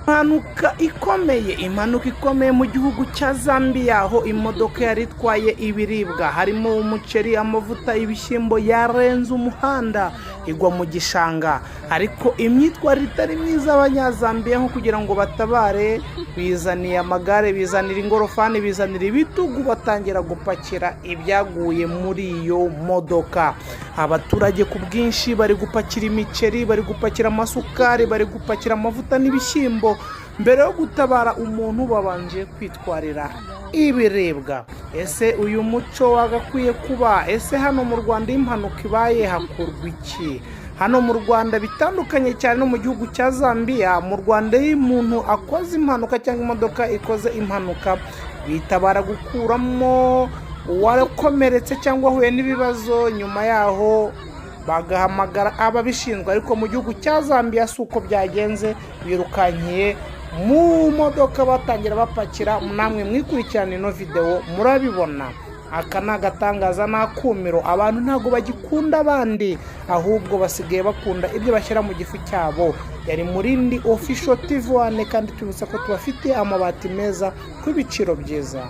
Impanuka ikomeye mu gihugu cya Zambia, aho imodoka yari itwaye ibiribwa harimo umuceri, amavuta, ibishyimbo yarenze umuhanda igwa mu gishanga. Ariko imyitwarire itari myiza abanyazambiya, nko kugira ngo batabare, bizaniye amagare, bizanira ingorofani, bizanira ibitugu, batangira gupakira ibyaguye muri iyo modoka. Abaturage ku bwinshi bari gupakira imiceri, bari gupakira amasukari, bari gupakira amavuta n'ibishyimbo. Mbere yo gutabara umuntu babanje kwitwarira ibiribwa. Ese uyu muco wagakwiye kuba? Ese hano mu Rwanda impanuka ibaye hakorwa iki? Hano mu Rwanda bitandukanye cyane no mu gihugu cya Zambia. Mu Rwanda iyo umuntu akoze impanuka cyangwa imodoka ikoze impanuka, bitabara gukuramo uwakomeretse cyangwa ahuye n'ibibazo, nyuma yaho bagahamagara ababishinzwe. Ariko mu gihugu cya Zambia si uko byagenze, birukankiye mu modoka batangira bapakira. Namwe mwikurikirana ino video murabibona. Aka ni agatangaza n'akumiro. Abantu ntago bagikunda abandi, ahubwo basigaye bakunda ibyo bashyira mu gifu cyabo. Yari Murindi Official TV 1, kandi tubutsa ko tubafite amabati meza ku biciro byiza.